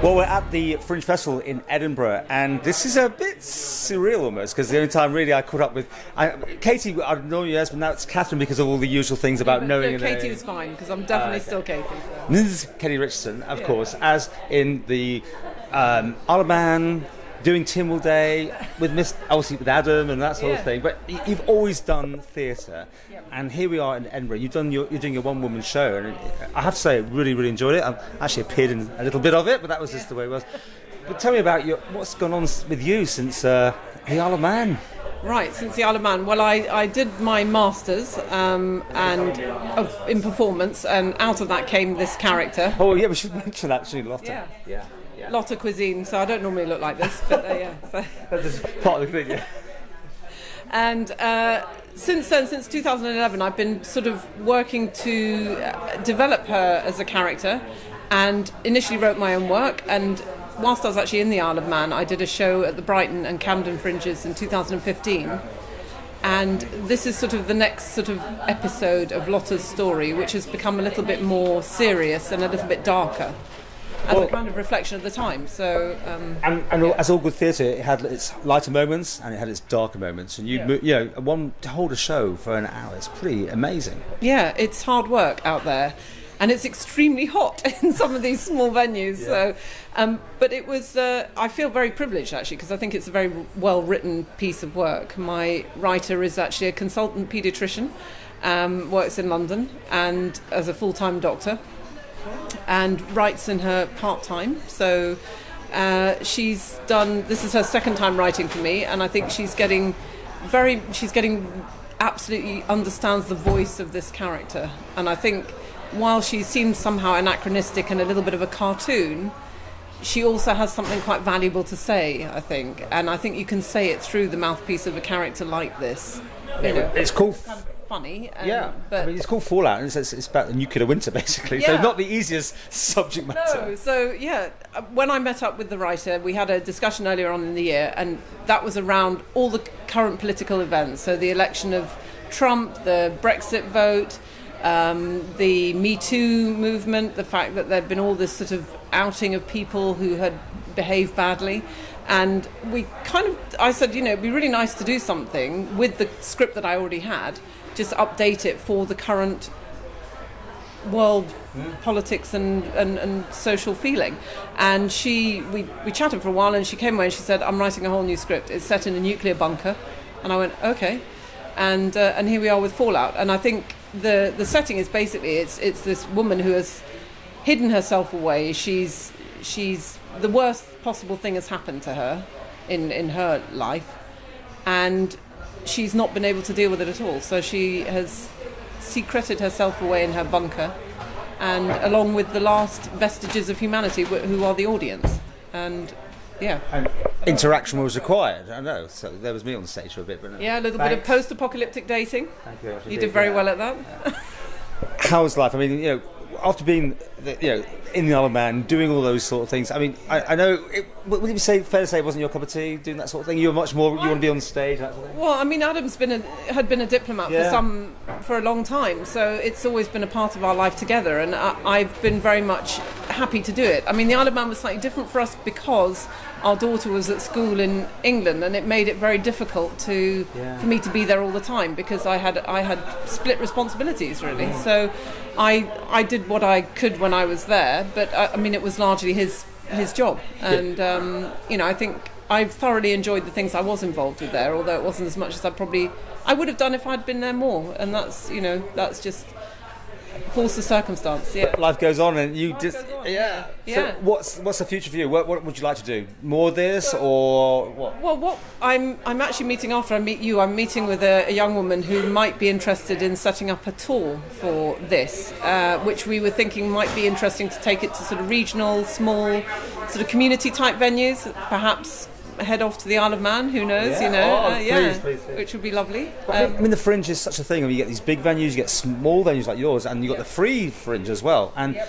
Well, we're at the Fringe Festival in Edinburgh, and this is a bit surreal almost, because the only time really I caught up with... Katie, I've known you, yes, but now it's Catherine because of all the usual things about knowing... Katie was fine, because I'm definitely still Katie. So. This is Katie Richardson, of course, as in the Isle of Man, doing Timwell Day, obviously with Adam and that sort of thing, but you've always done theatre, and here we are in Edinburgh. You're doing your one-woman show, and I have to say, I really, really enjoyed it. I've actually appeared in a little bit of it, but that was just the way it was. But tell me about what's gone on with you since the Isle of Man. Right, since the Isle of Man. Well, I did my Masters in performance, and out of that came this character. Oh, yeah, we should mention actually, Lotta. Yeah. Lotta Quizeen, so I don't normally look like this, but So. That's just part of the thing, yeah. And since then, since 2011, I've been sort of working to develop her as a character, and initially wrote my own work, and whilst I was actually in the Isle of Man, I did a show at the Brighton and Camden Fringes in 2015, and this is sort of the next sort of episode of Lotta's story, which has become a little bit more serious and a little bit darker, as a kind of reflection of the time. So, as all good theatre, it had its lighter moments and it had its darker moments. And to hold a show for an hour, it's pretty amazing. Yeah, it's hard work out there, and it's extremely hot in some of these small venues. Yeah. So, but it was. I feel very privileged actually, because I think it's a very well written piece of work. My writer is actually a consultant paediatrician, works in London and as a full-time doctor, and writes in her part-time. So this is her second time writing for me, and I think she's getting absolutely understands the voice of this character. And I think while she seems somehow anachronistic and a little bit of a cartoon, she also has something quite valuable to say, I think. And I think you can say it through the mouthpiece of a character like this. It's called... funny. But it's called Fallout, and it's about the nuclear winter, basically. Yeah. So not the easiest subject matter. No, so when I met up with the writer, we had a discussion earlier on in the year, and that was around all the current political events. So the election of Trump, the Brexit vote, the Me Too movement, the fact that there'd been all this sort of outing of people who had behaved badly. And I said, it'd be really nice to do something with the script that I already had, just update it for the current world politics and social feeling. And we chatted for a while, and she came away and she said, I'm writing a whole new script. It's set in a nuclear bunker. And I went, okay. And here we are with Fallout. And I think the setting is basically, it's this woman who has hidden herself away. She's the worst possible thing has happened to her in her life, and she's not been able to deal with it at all. So she has secreted herself away in her bunker, and along with the last vestiges of humanity, who are the audience. And interaction was required. I know. So there was me on the stage for a bit, but a little bit of post-apocalyptic dating. Thank you. You did very well at that. How's life? I mean, after being, in the Isle of Man, doing all those sort of things. I mean, I know. Would you say fair to say it wasn't your cup of tea doing that sort of thing? You were much more. You want to be on stage. That sort of thing? Well, I mean, Adam's had been a diplomat for a long time, so it's always been a part of our life together, and I've been very much happy to do it. I mean, the Isle of Man was slightly different for us because our daughter was at school in England, and it made it very difficult for me to be there all the time, because I had split responsibilities really. So I did what I could when I was there, but I mean it was largely his job, and I think I've thoroughly enjoyed the things I was involved with there, although it wasn't as much as I would have done if I'd been there more, and that's just force of circumstance. Yeah, life goes on, and you Yeah. So what's the future for you? What would you like to do? More of this, or what? Well, what I'm actually meeting after I meet you. I'm meeting with a young woman who might be interested in setting up a tour for this, which we were thinking might be interesting to take it to sort of regional, small, sort of community type venues, perhaps. Head off to the Isle of Man, who knows, please. Which would be lovely. I mean, the Fringe is such a thing. I mean, you get these big venues, you get small venues like yours, and you've got the free Fringe as well. And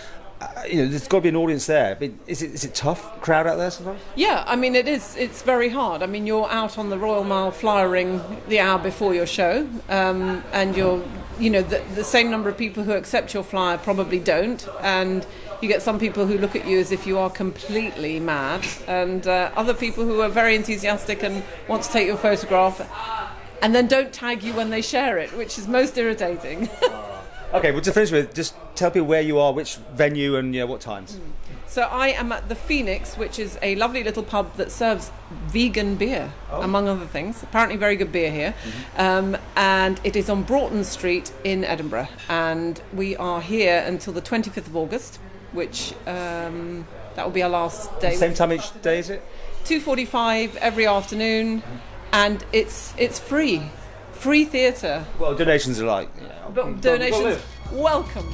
there's got to be an audience there. I mean, is it tough crowd out there sometimes? Yeah, I mean, it is. It's very hard. I mean, you're out on the Royal Mile flyering the hour before your show, and you're, the same number of people who accept your flyer probably don't, and you get some people who look at you as if you are completely mad, and other people who are very enthusiastic and want to take your photograph, and then don't tag you when they share it, which is most irritating. Okay, well, to finish with, just tell people where you are, which venue, and what times. So I am at the Phoenix, which is a lovely little pub that serves vegan beer, among other things. Apparently very good beer here. And it is on Broughton Street in Edinburgh. And we are here until the 25th of August, which that will be our last day. Same time each day, is it? 2:45 every afternoon. And it's free. Free theatre. Well, donations are like... But donations, welcome.